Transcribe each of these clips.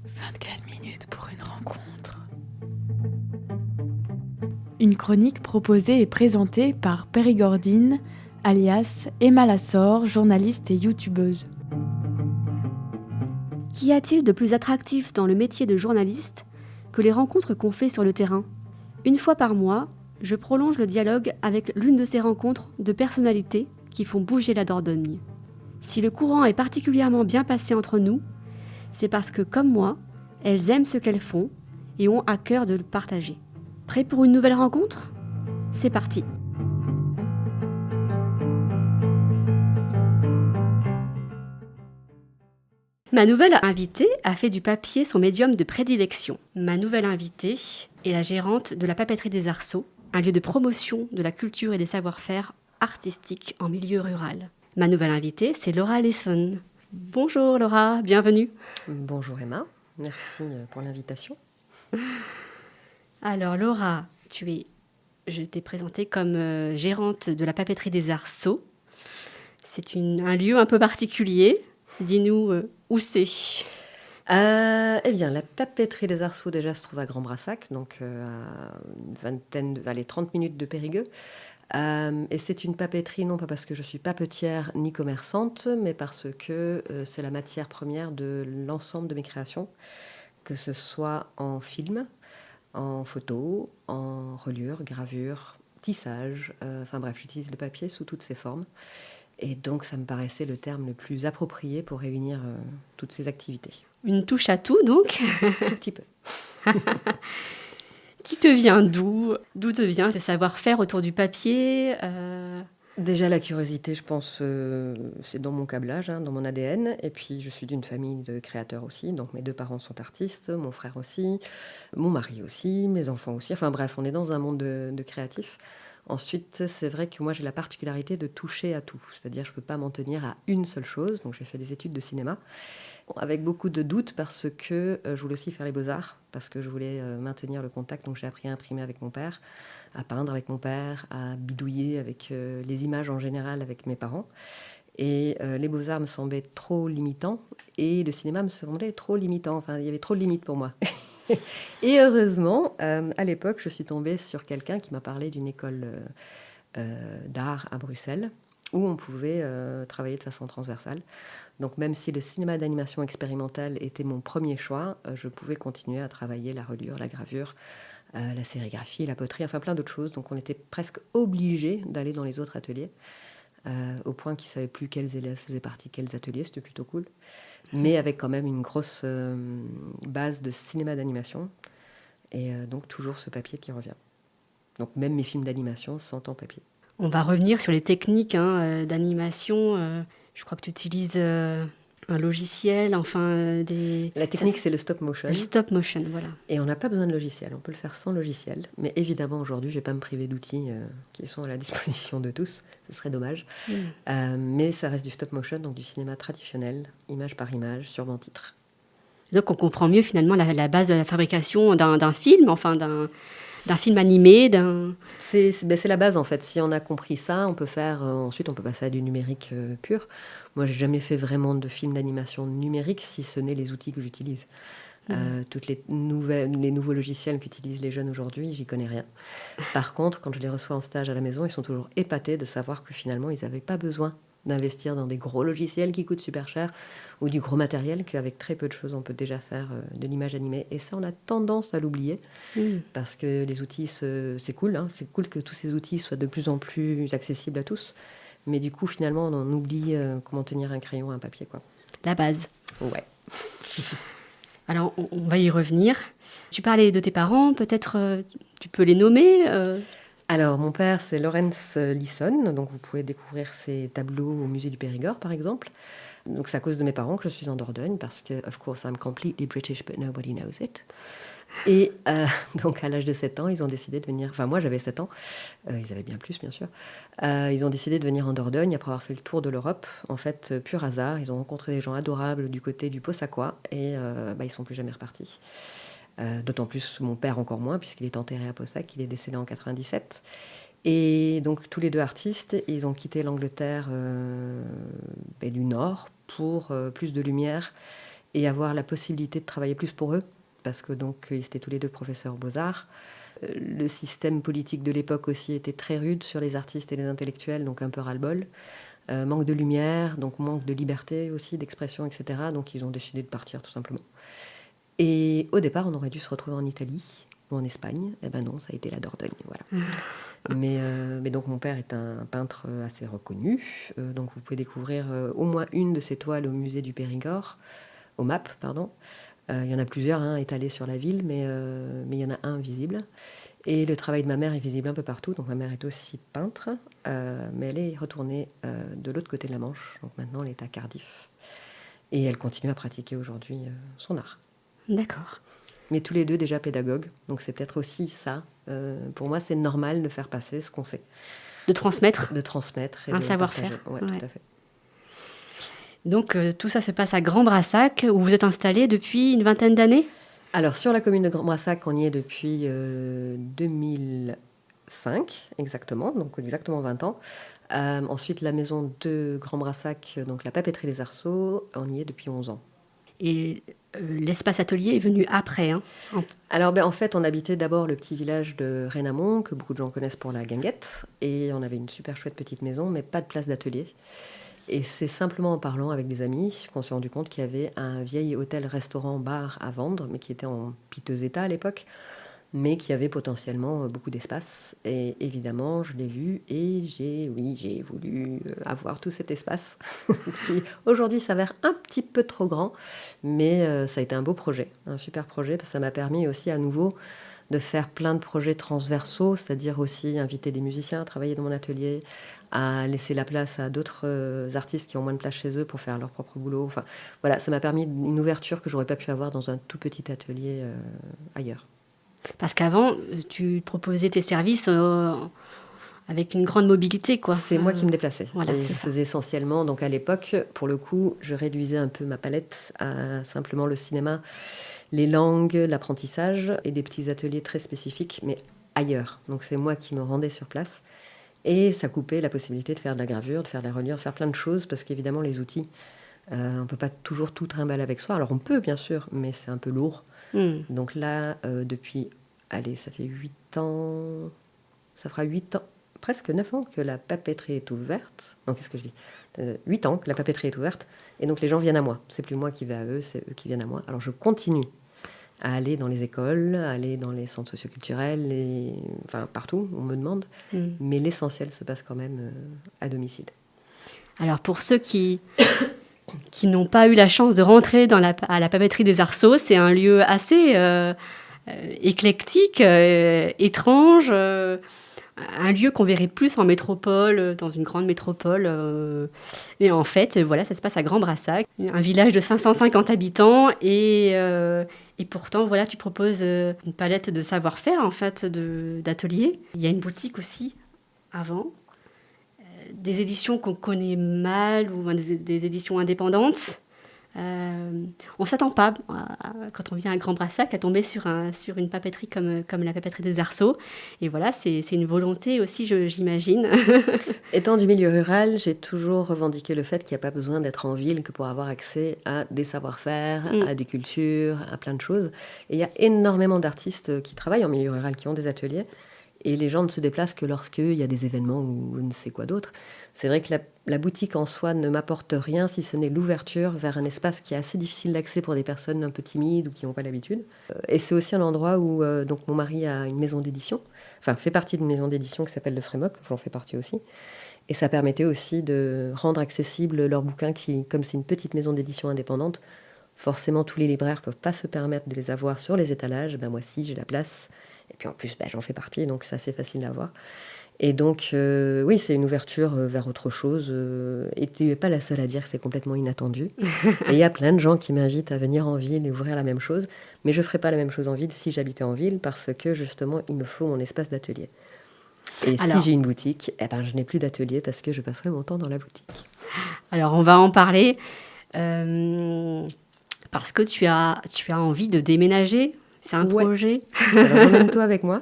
24 minutes pour une rencontre. Une chronique proposée et présentée par Périgordine, alias Emma Lassor, journaliste et youtubeuse. Qu'y a-t-il de plus attractif dans le métier de journaliste que les rencontres qu'on fait sur le terrain ? Une fois par mois, je prolonge le dialogue avec l'une de ces rencontres de personnalités qui font bouger la Dordogne. Si le courant est particulièrement bien passé entre nous, c'est parce que, comme moi, elles aiment ce qu'elles font et ont à cœur de le partager. Prêt pour une nouvelle rencontre ? C'est parti. Ma nouvelle invitée a fait du papier son médium de prédilection. Ma nouvelle invitée est la gérante de la papeterie des Arceaux, un lieu de promotion de la culture et des savoir-faire artistiques en milieu rural. Ma nouvelle invitée, c'est Laura Lesson. Bonjour Laura, bienvenue. Bonjour Emma, merci pour l'invitation. Alors Laura, je t'ai présentée comme gérante de la papeterie des Arceaux. C'est un lieu un peu particulier. Dis-nous où c'est. Eh bien, la papeterie des Arceaux déjà se trouve à Grand-Brassac, donc à une 30 minutes de Périgueux. Et c'est une papeterie, non pas parce que je suis papetière ni commerçante, mais parce que c'est la matière première de l'ensemble de mes créations, que ce soit en film, en photo, en reliure, gravure, tissage, enfin bref, j'utilise le papier sous toutes ses formes. Et donc, ça me paraissait le terme le plus approprié pour réunir toutes ces activités. Une touche à tout, donc. Tout petit peu. Qui te vient d'où ? D'où te vient ce savoir-faire autour du papier ? Déjà, la curiosité, je pense, c'est dans mon câblage, dans mon ADN. Et puis, je suis d'une famille de créateurs aussi. Donc, mes 2 parents sont artistes, mon frère aussi, mon mari aussi, mes enfants aussi. Enfin bref, on est dans un monde de créatifs. Ensuite, c'est vrai que moi, j'ai la particularité de toucher à tout. C'est-à-dire, je ne peux pas m'en tenir à une seule chose. Donc, j'ai fait des études de cinéma avec beaucoup de doutes parce que je voulais aussi faire les beaux-arts, parce que je voulais maintenir le contact. Donc, j'ai appris à imprimer avec mon père, à peindre avec mon père, à bidouiller avec les images en général avec mes parents. Et les beaux-arts me semblaient trop limitants et le cinéma me semblait trop limitant. Enfin, il y avait trop de limites pour moi. Et heureusement, à l'époque, je suis tombée sur quelqu'un qui m'a parlé d'une école d'art à Bruxelles où on pouvait travailler de façon transversale. Donc même si le cinéma d'animation expérimentale était mon premier choix, je pouvais continuer à travailler la reliure, la gravure, la sérigraphie, la poterie, enfin plein d'autres choses. Donc on était presque obligés d'aller dans les autres ateliers, au point qu'ils ne savaient plus quels élèves faisaient partie, quels ateliers, c'était plutôt cool. Mais avec quand même une grosse base de cinéma d'animation, et donc toujours ce papier qui revient. Donc même mes films d'animation sont en papier. On va revenir sur les techniques d'animation. Je crois que tu utilises un logiciel, La technique, c'est le stop motion. Le stop motion, voilà. Et on n'a pas besoin de logiciel, on peut le faire sans logiciel. Mais évidemment, aujourd'hui, je ne vais pas me priver d'outils qui sont à la disposition de tous. Ce serait dommage. Mais ça reste du stop motion, donc du cinéma traditionnel, image par image, sur 20 titres. Donc on comprend mieux finalement la base de la fabrication d'un film, d'un film animé, C'est la base en fait. Si on a compris ça, on peut faire ensuite on peut passer à du numérique pur. Moi, j'ai jamais fait vraiment de film d'animation numérique, si ce n'est les outils que j'utilise. Toutes les nouveaux logiciels qu'utilisent les jeunes aujourd'hui, j'y connais rien. Par contre, quand je les reçois en stage à la maison, ils sont toujours épatés de savoir que finalement, ils n'avaient pas besoin d'investir dans des gros logiciels qui coûtent super cher ou du gros matériel, qu'avec très peu de choses, on peut déjà faire de l'image animée. Et ça, on a tendance à l'oublier parce que les outils, c'est cool. C'est cool que tous ces outils soient de plus en plus accessibles à tous. Mais du coup, finalement, on oublie comment tenir un crayon et un papier, quoi. La base. Ouais. Alors, on va y revenir. Tu parlais de tes parents, peut-être tu peux les nommer Alors, mon père, c'est Laurence Lisson, donc vous pouvez découvrir ses tableaux au musée du Périgord, par exemple. Donc, c'est à cause de mes parents que je suis en Dordogne, parce que, of course, I'm completely British, but nobody knows it. Et donc, à l'âge de 7 ans, ils ont décidé de venir... Enfin, moi, j'avais 7 ans. Ils avaient bien plus, bien sûr. Ils ont décidé de venir en Dordogne après avoir fait le tour de l'Europe. En fait, pur hasard. Ils ont rencontré des gens adorables du côté du Possacois et ils ne sont plus jamais repartis. D'autant plus mon père encore moins, puisqu'il est enterré à Possac. Il est décédé en 97. Et donc, tous les 2 artistes, ils ont quitté l'Angleterre du Nord pour plus de lumière et avoir la possibilité de travailler plus pour eux, parce que donc ils étaient tous les deux professeurs aux Beaux-Arts. Le système politique de l'époque aussi était très rude sur les artistes et les intellectuels, donc un peu ras-le-bol. Manque de lumière, donc manque de liberté aussi, d'expression, etc. Donc ils ont décidé de partir tout simplement. Et au départ, on aurait dû se retrouver en Italie ou en Espagne. Eh ben non, ça a été la Dordogne, voilà. Mais donc mon père est un peintre assez reconnu. Donc vous pouvez découvrir au moins une de ses toiles au musée du Périgord, au MAP, pardon. Il y en a plusieurs étalés sur la ville, mais il y en a un visible. Et le travail de ma mère est visible un peu partout. Donc ma mère est aussi peintre, mais elle est retournée de l'autre côté de la Manche. Donc maintenant, elle est à Cardiff. Et elle continue à pratiquer aujourd'hui son art. D'accord. Mais tous les deux déjà pédagogues. Donc c'est peut-être aussi ça. Pour moi, c'est normal de faire passer ce qu'on sait. De transmettre. De transmettre. Et un de savoir-faire. Ouais, Ouais. tout à fait. Donc tout ça se passe à Grand Brassac, où vous êtes installé depuis une vingtaine d'années. Alors, sur la commune de Grand Brassac, on y est depuis 2005, exactement, donc exactement 20 ans. Ensuite, la maison de Grand Brassac, donc la papeterie des Arceaux, on y est depuis 11 ans. Et l'espace atelier est venu après. Alors, en fait, on habitait d'abord le petit village de Rénamont, que beaucoup de gens connaissent pour la guinguette, et on avait une super chouette petite maison, mais pas de place d'atelier. Et c'est simplement en parlant avec des amis qu'on s'est rendu compte qu'il y avait un vieil hôtel-restaurant-bar à vendre, mais qui était en piteux état à l'époque, mais qui avait potentiellement beaucoup d'espace. Et évidemment, je l'ai vu et j'ai voulu avoir tout cet espace, qui aujourd'hui s'avère un petit peu trop grand, mais ça a été un beau projet, un super projet, parce que ça m'a permis aussi à nouveau de faire plein de projets transversaux, c'est-à-dire aussi inviter des musiciens à travailler dans mon atelier, à laisser la place à d'autres artistes qui ont moins de place chez eux pour faire leur propre boulot. Enfin, voilà, ça m'a permis une ouverture que j'aurais pas pu avoir dans un tout petit atelier ailleurs. Parce qu'avant, tu proposais tes services avec une grande mobilité, quoi. C'est moi qui me déplaçais. Voilà, et c'est je ça. faisais essentiellement, donc à l'époque, pour le coup, je réduisais un peu ma palette à simplement le cinéma, les langues, l'apprentissage et des petits ateliers très spécifiques, mais ailleurs. Donc c'est moi qui me rendais sur place. Et ça coupait la possibilité de faire de la gravure, de faire de la reliure, de faire plein de choses, parce qu'évidemment, les outils, on ne peut pas toujours tout trimballer avec soi. Alors on peut, bien sûr, mais c'est un peu lourd. Donc là, depuis, allez, ça fait 8 ans, ça fera 8 ans, presque 9 ans que la papeterie est ouverte. Non, qu'est-ce que je dis 8 ans que la papeterie est ouverte. Et donc les gens viennent à moi. C'est plus moi qui vais à eux, c'est eux qui viennent à moi. Alors je continue à aller dans les écoles, à aller dans les centres socioculturels, enfin partout, on me demande. Mais l'essentiel se passe quand même à domicile. Alors pour ceux qui n'ont pas eu la chance de rentrer à la papeterie des Arceaux, c'est un lieu assez éclectique, étrange, un lieu qu'on verrait plus en métropole, dans une grande métropole. Mais en fait, voilà, ça se passe à Grand Brassac, un village de 550 habitants. Et pourtant, voilà, tu proposes une palette de savoir-faire, en fait, d'ateliers. Il y a une boutique aussi, avant. Des éditions qu'on connaît mal, ou des éditions indépendantes. On ne s'attend pas, quand on vient à Grand Brassac, à tomber sur une papeterie comme la papeterie des Arceaux. Et voilà, c'est une volonté aussi, j'imagine. Étant du milieu rural, j'ai toujours revendiqué le fait qu'il n'y a pas besoin d'être en ville que pour avoir accès à des savoir-faire, à des cultures, à plein de choses. Et il y a énormément d'artistes qui travaillent en milieu rural, qui ont des ateliers. Et les gens ne se déplacent que lorsqu'il y a des événements ou je ne sais quoi d'autre. C'est vrai que la boutique en soi ne m'apporte rien, si ce n'est l'ouverture vers un espace qui est assez difficile d'accès pour des personnes un peu timides ou qui n'ont pas l'habitude. Et c'est aussi un endroit où donc mon mari a une maison d'édition, enfin fait partie d'une maison d'édition qui s'appelle Le Frémoc, j'en fais partie aussi. Et ça permettait aussi de rendre accessible leurs bouquins qui, comme c'est une petite maison d'édition indépendante, forcément tous les libraires ne peuvent pas se permettre de les avoir sur les étalages. Ben moi si, j'ai la place. Et puis en plus, j'en fais partie, donc c'est assez facile à voir. Et donc, oui, c'est une ouverture vers autre chose. Et tu n'es pas la seule à dire que c'est complètement inattendu. Et il y a plein de gens qui m'invitent à venir en ville et ouvrir la même chose. Mais je ne ferais pas la même chose en ville si j'habitais en ville, parce que justement, il me faut mon espace d'atelier. Et alors, si j'ai une boutique, je n'ai plus d'atelier parce que je passerai mon temps dans la boutique. Alors, on va en parler. Parce que tu as envie de déménager. C'est un projet. Alors, emmène-toi avec moi.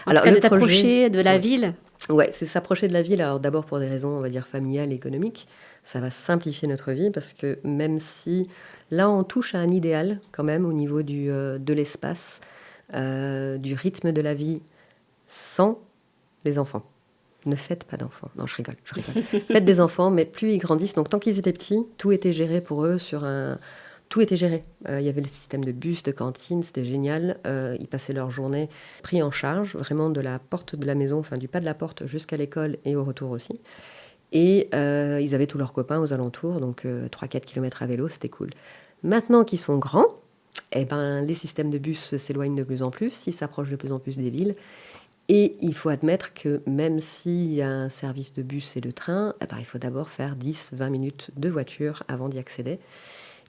Alors, de t'approcher de la ville. Ouais, c'est s'approcher de la ville. Alors d'abord pour des raisons, on va dire, familiales et économiques. Ça va simplifier notre vie parce que même si là, on touche à un idéal quand même au niveau de l'espace, du rythme de la vie sans les enfants. Ne faites pas d'enfants. Non, je rigole. Faites des enfants, mais plus ils grandissent. Donc, tant qu'ils étaient petits, tout était géré pour eux Tout était géré. Il y avait le système de bus, de cantine, c'était génial. Ils passaient leur journée pris en charge, vraiment de la porte de la maison, enfin du pas de la porte jusqu'à l'école et au retour aussi. Et ils avaient tous leurs copains aux alentours, donc 3-4 km à vélo, c'était cool. Maintenant qu'ils sont grands, eh ben, les systèmes de bus s'éloignent de plus en plus, ils s'approchent de plus en plus des villes. Et il faut admettre que même s'il y a un service de bus et de train, eh ben, il faut d'abord faire 10-20 minutes de voiture avant d'y accéder.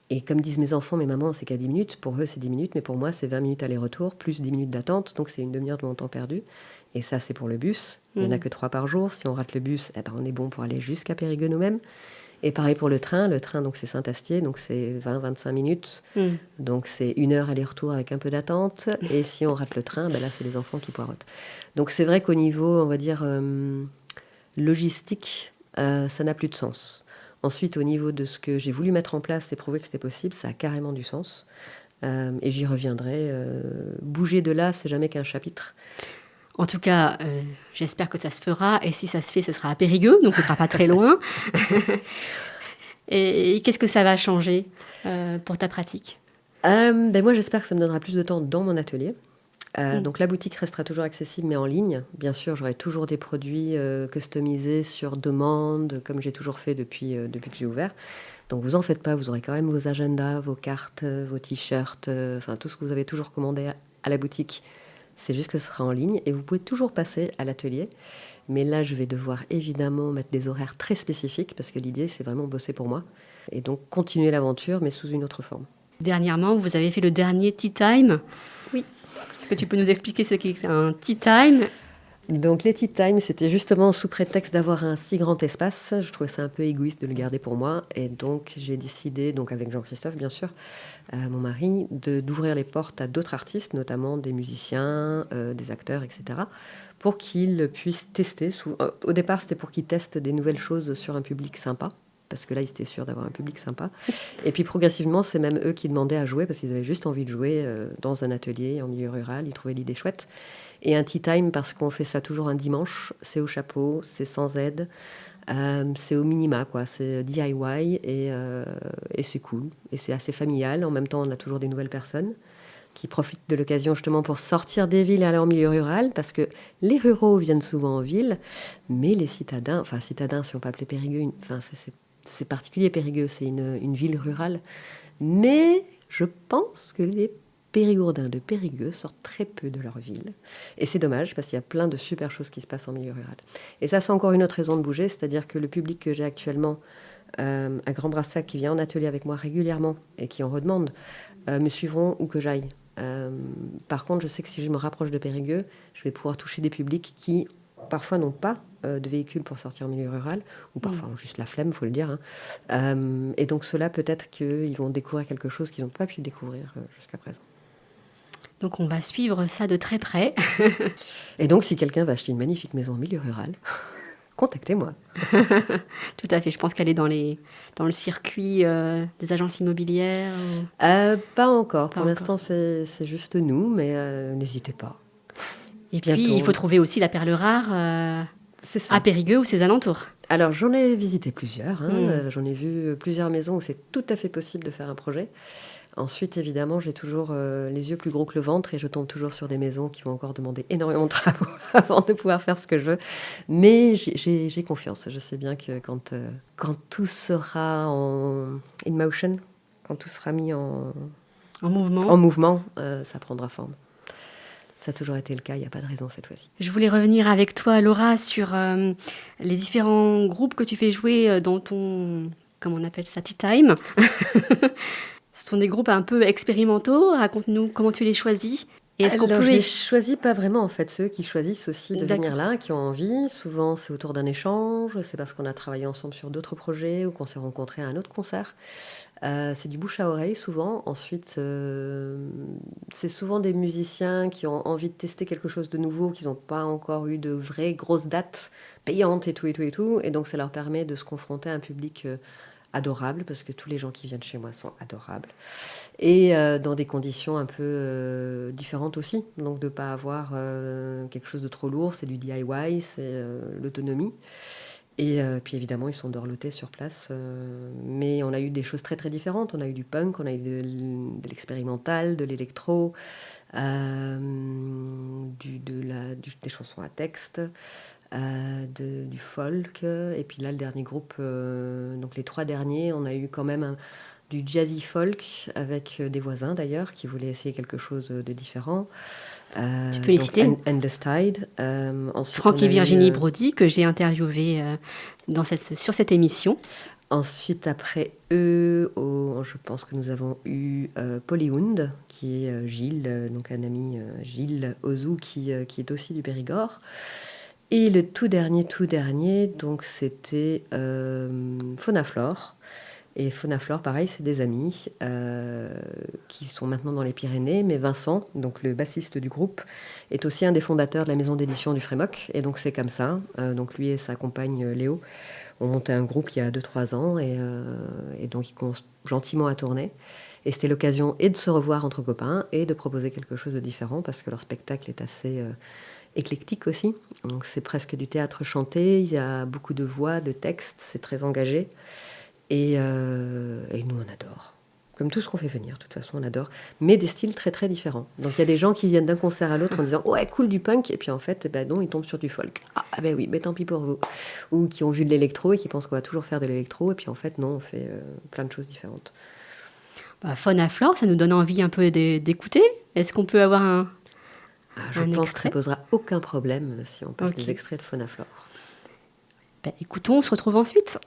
Et comme disent mes enfants, mes mamans, c'est qu'à 10 minutes. Pour eux, c'est 10 minutes, mais pour moi, c'est 20 minutes aller-retour, plus 10 minutes d'attente. Donc, c'est une demi-heure de mon temps perdu. Et ça, c'est pour le bus. Il n'y en a que 3 par jour. Si on rate le bus, eh ben, on est bon pour aller jusqu'à Périgueux nous-mêmes. Et pareil pour le train. Le train, donc, c'est Saint-Astier, donc c'est 20-25 minutes. Donc, c'est 1 heure aller-retour avec un peu d'attente. Et si on rate le train, ben là, c'est les enfants qui poireautent. Donc, c'est vrai qu'au niveau, on va dire, logistique, ça n'a plus de sens. Ensuite, au niveau de ce que j'ai voulu mettre en place et prouver que c'était possible, ça a carrément du sens. Et j'y reviendrai. Bouger de là, c'est jamais qu'un chapitre. En tout cas, j'espère que ça se fera. Et si ça se fait, ce sera à Périgueux, donc ce ne sera pas très loin. Et qu'est-ce que ça va changer pour ta pratique ? Moi, j'espère que ça me donnera plus de temps dans mon atelier. Donc la boutique restera toujours accessible, mais en ligne. Bien sûr, j'aurai toujours des produits customisés sur demande, comme j'ai toujours fait depuis que j'ai ouvert. Donc vous en faites pas, vous aurez quand même vos agendas, vos cartes, vos t-shirts, enfin tout ce que vous avez toujours commandé à la boutique. C'est juste que ce sera en ligne et vous pouvez toujours passer à l'atelier. Mais là, je vais devoir évidemment mettre des horaires très spécifiques parce que l'idée, c'est vraiment bosser pour moi. Et donc continuer l'aventure, mais sous une autre forme. Dernièrement, vous avez fait le dernier Tea Time. Oui. Est-ce que tu peux nous expliquer ce qu'est un Tea Time ? Donc les Tea Time, c'était justement sous prétexte d'avoir un si grand espace. Je trouvais ça un peu égoïste de le garder pour moi. Et donc j'ai décidé, donc avec Jean-Christophe bien sûr, mon mari, d'ouvrir les portes à d'autres artistes, notamment des musiciens, des acteurs, etc., pour qu'ils puissent tester. Au départ, c'était pour qu'ils testent des nouvelles choses sur un public sympa. Parce que là, ils étaient sûrs d'avoir un public sympa. Et puis progressivement, c'est même eux qui demandaient à jouer, parce qu'ils avaient juste envie de jouer dans un atelier en milieu rural. Ils trouvaient l'idée chouette. Et un tea time, parce qu'on fait ça toujours un dimanche, c'est au chapeau, c'est sans aide, c'est au minima, quoi. C'est DIY et c'est cool. Et c'est assez familial. En même temps, on a toujours des nouvelles personnes qui profitent de l'occasion justement pour sortir des villes et aller en milieu rural, parce que les ruraux viennent souvent en ville, mais les citadins, si on peut appeler Périgueux, c'est particulier Périgueux, c'est une ville rurale, mais je pense que les Périgourdins de Périgueux sortent très peu de leur ville. Et c'est dommage, parce qu'il y a plein de super choses qui se passent en milieu rural. Et ça, c'est encore une autre raison de bouger, c'est-à-dire que le public que j'ai actuellement à Grand Brassac, qui vient en atelier avec moi régulièrement et qui en redemande, me suivront où que j'aille. Par contre, je sais que si je me rapproche de Périgueux, je vais pouvoir toucher des publics qui, parfois, n'ont pas de véhicule pour sortir en milieu rural, ou parfois ont juste la flemme, il faut le dire. Et donc, ceux-là, peut-être qu'ils vont découvrir quelque chose qu'ils n'ont pas pu découvrir jusqu'à présent. Donc, on va suivre ça de très près. Et donc, si quelqu'un va acheter une magnifique maison en milieu rural, contactez-moi. Tout à fait. Je pense qu'elle est dans le circuit des agences immobilières. Pas encore. Pour l'instant, c'est juste nous, mais n'hésitez pas. Et bientôt. Puis, il faut trouver aussi la perle rare à Périgueux ou ses alentours. Alors, j'en ai visité plusieurs. J'en ai vu plusieurs maisons où c'est tout à fait possible de faire un projet. Ensuite, évidemment, j'ai toujours les yeux plus gros que le ventre et je tombe toujours sur des maisons qui vont encore demander énormément de travaux avant de pouvoir faire ce que je veux. Mais j'ai confiance. Je sais bien que quand tout sera in motion, quand tout sera mis en mouvement, ça prendra forme. Ça a toujours été le cas, il n'y a pas de raison cette fois-ci. Je voulais revenir avec toi, Laura, sur les différents groupes que tu fais jouer dans ton, comment on appelle ça, Tea Time. Ce sont des groupes un peu expérimentaux. Raconte-nous comment tu les choisis. Et est-ce qu'on peut... Je les choisis pas vraiment, en fait. Ceux qui choisissent aussi de venir là, qui ont envie. Souvent, c'est autour d'un échange. C'est parce qu'on a travaillé ensemble sur d'autres projets ou qu'on s'est rencontrés à un autre concert. C'est du bouche à oreille souvent. Ensuite, c'est souvent des musiciens qui ont envie de tester quelque chose de nouveau, qui n'ont pas encore eu de vraies grosses dates payantes et tout, et tout, et tout. Et donc, ça leur permet de se confronter à un public adorable, parce que tous les gens qui viennent chez moi sont adorables. Et dans des conditions un peu différentes aussi. Donc, de ne pas avoir quelque chose de trop lourd, c'est du DIY, c'est l'autonomie. Et puis évidemment, ils sont dorlotés sur place. Mais on a eu des choses très très différentes. On a eu du punk, on a eu de l'expérimental, de l'électro, des chansons à texte, du folk. Et puis là, le dernier groupe, donc les 3 derniers, on a eu quand même du jazzy folk avec des voisins d'ailleurs qui voulaient essayer quelque chose de différent. Tu peux les citer? Endless Tide. Franck et Virginie Brody, que j'ai interviewé sur cette émission. Ensuite, après eux, je pense que nous avons eu Polyhound, qui est Gilles, donc un ami Gilles Ozou, qui est aussi du Périgord. Et le tout dernier, donc c'était Fauna Flore. Et Fauna Flore, pareil, c'est des amis qui sont maintenant dans les Pyrénées. Mais Vincent, donc le bassiste du groupe, est aussi un des fondateurs de la maison d'édition du Frémoc. Et donc c'est comme ça. Donc lui et sa compagne Léo ont monté un groupe il y a 2-3 ans. Et donc ils commencent gentiment à tourner. Et c'était l'occasion et de se revoir entre copains et de proposer quelque chose de différent parce que leur spectacle est assez éclectique aussi. Donc c'est presque du théâtre chanté. Il y a beaucoup de voix, de textes. C'est très engagé. Et nous, on adore. Comme tout ce qu'on fait venir, de toute façon, on adore. Mais des styles très, très différents. Donc, il y a des gens qui viennent d'un concert à l'autre en disant « Ouais, cool du punk ». Et puis, en fait, non, ils tombent sur du folk. « Ah, ben oui, tant pis pour vous ». Ou qui ont vu de l'électro et qui pensent qu'on va toujours faire de l'électro. Et puis, en fait, non, on fait plein de choses différentes. Fauna Flore, ça nous donne envie un peu d'écouter. Est-ce qu'on peut avoir un Je pense que ça ne posera aucun problème si on passe des extraits de Fauna Flore. Écoutons, on se retrouve ensuite.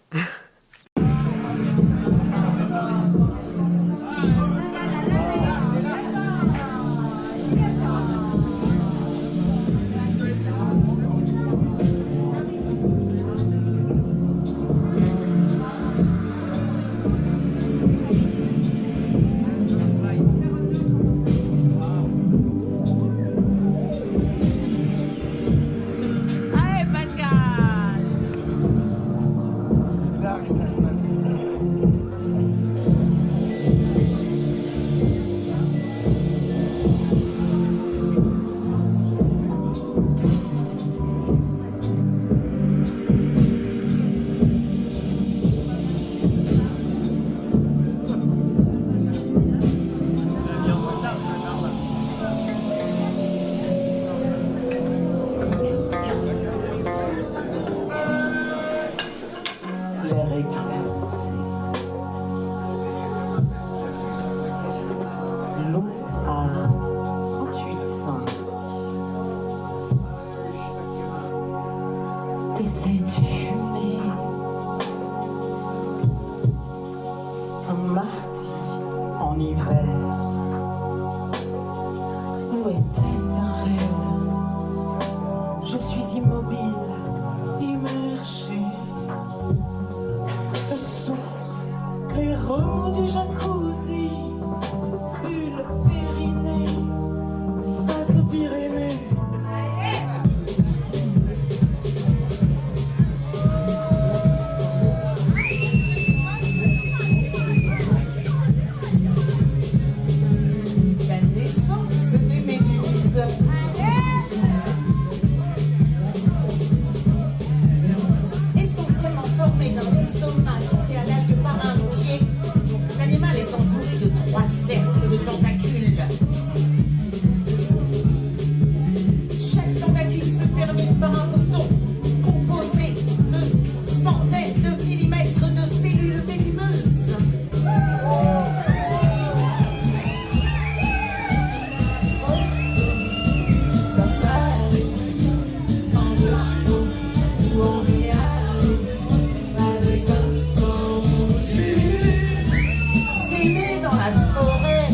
Dans la forêt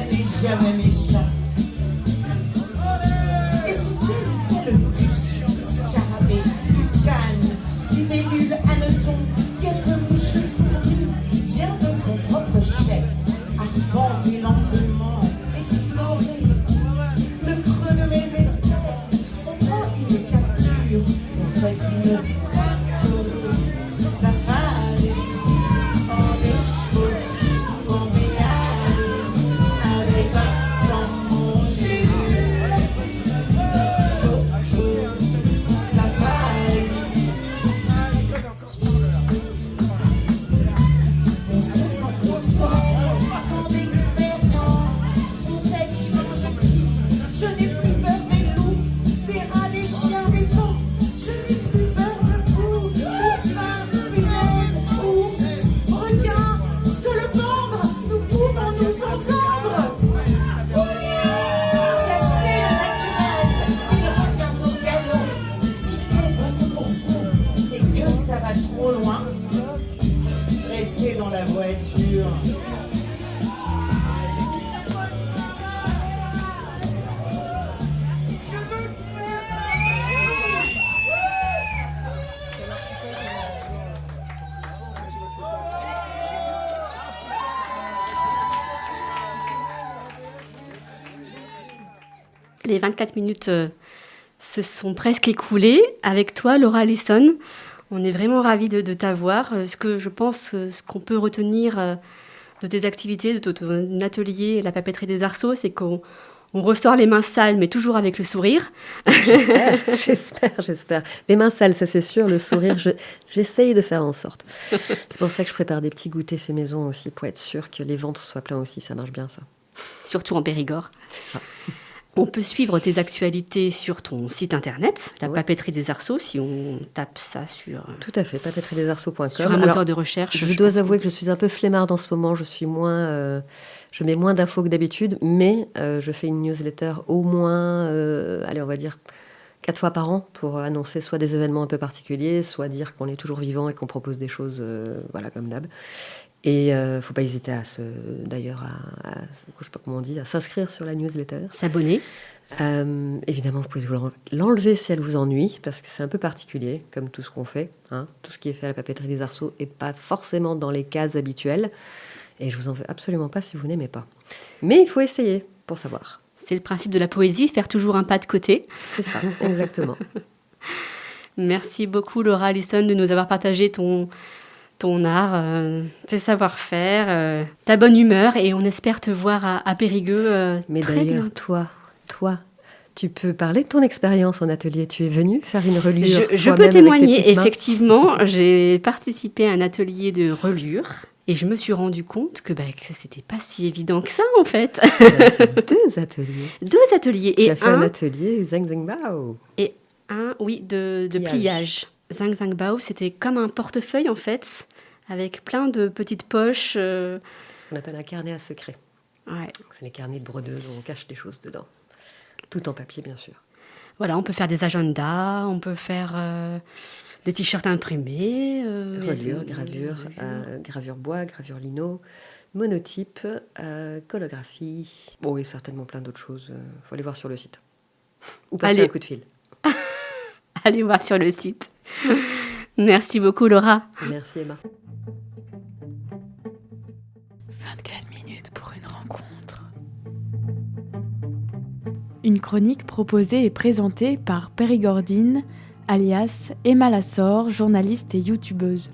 n'est jamais méchant. Et si tel bus, scarabée, lucane, libellule, hanneton, guêpe-mouche, fourmi, vient de son propre chef, arpenter lentement, explorer le creux de mes essais. On prend une capture, on fait une photo, ça fallait en écheveau ou en béal, avec accent mon Jules. Ça fallait. On se sent plus fort qu'en expérience. On sait qui mange qui. Je n'ai plus peur des loups, des rats, des chiens, des pans. Je n'ai plus peur de vous, dauphins, punaises, ours, requins, scolopendres. Nous pouvons nous entendre. Chassez le naturel, il revient au galop. Si c'est bon pour vous et que ça va trop loin, restez dans la voiture. Les 24 minutes se sont presque écoulées. Avec toi, Laura Allison, on est vraiment ravis de t'avoir. Ce qu'on peut retenir de tes activités, de ton atelier, la papeterie des arceaux, c'est qu'on ressort les mains sales, mais toujours avec le sourire. J'espère. Les mains sales, ça c'est sûr. Le sourire, j'essaye de faire en sorte. C'est pour ça que je prépare des petits goûters faits maison aussi, pour être sûr que les ventres soient pleins aussi. Ça marche bien, ça. Surtout en Périgord. C'est ça. On peut suivre tes actualités sur ton site internet, la Ouais. papeterie des arceaux, si on tape ça sur Tout à fait, papeteriedesarceaux.com. un moteur de recherche. Je dois avouer que je suis un peu flemmarde en ce moment. Je mets moins d'infos que d'habitude, mais je fais une newsletter au moins, on va dire 4 fois par an pour annoncer soit des événements un peu particuliers, soit dire qu'on est toujours vivant et qu'on propose des choses, comme d'hab. Et faut pas hésiter je sais pas comment on dit, à s'inscrire sur la newsletter. S'abonner. Évidemment, vous pouvez l'enlever si elle vous ennuie, parce que c'est un peu particulier, comme tout ce qu'on fait. Tout ce qui est fait à la papeterie des arceaux n'est pas forcément dans les cases habituelles. Et je vous en veux absolument pas si vous n'aimez pas. Mais il faut essayer pour savoir. C'est le principe de la poésie, faire toujours un pas de côté. C'est ça, exactement. Merci beaucoup, Laura Allison, de nous avoir partagé ton art, tes savoir-faire, ta bonne humeur. Et on espère te voir à Périgueux Mais très d'ailleurs, bientôt. toi, tu peux parler de ton expérience en atelier. Tu es venue faire une relure Je toi-même peux avec tes témoigner, petites mains. effectivement, j'ai participé à un atelier de relure et je me suis rendu compte que c'était pas si évident que ça, en fait. Tu as fait 2 ateliers. 2 ateliers Tu et as fait un atelier Zang Zang Bao. et un, oui, de pliage. Zang Zang Bao, c'était comme un portefeuille, en fait, avec plein de petites poches. Ce qu'on appelle un carnet à secret. Ouais. C'est les carnets de brodeuses où on cache des choses dedans. Tout en papier, bien sûr. Voilà, on peut faire des agendas, on peut faire des t-shirts imprimés. Reliure, gravure bois, gravure lino, monotype, colographie. Bon, et certainement plein d'autres choses. Faut aller voir sur le site. Ou passer Allez. un coup de fil. Allez voir sur le site. Merci beaucoup, Laura. Merci, Emma. 24 minutes pour une rencontre. Une chronique proposée et présentée par Périgordine, alias Emma Lassor, journaliste et youtubeuse.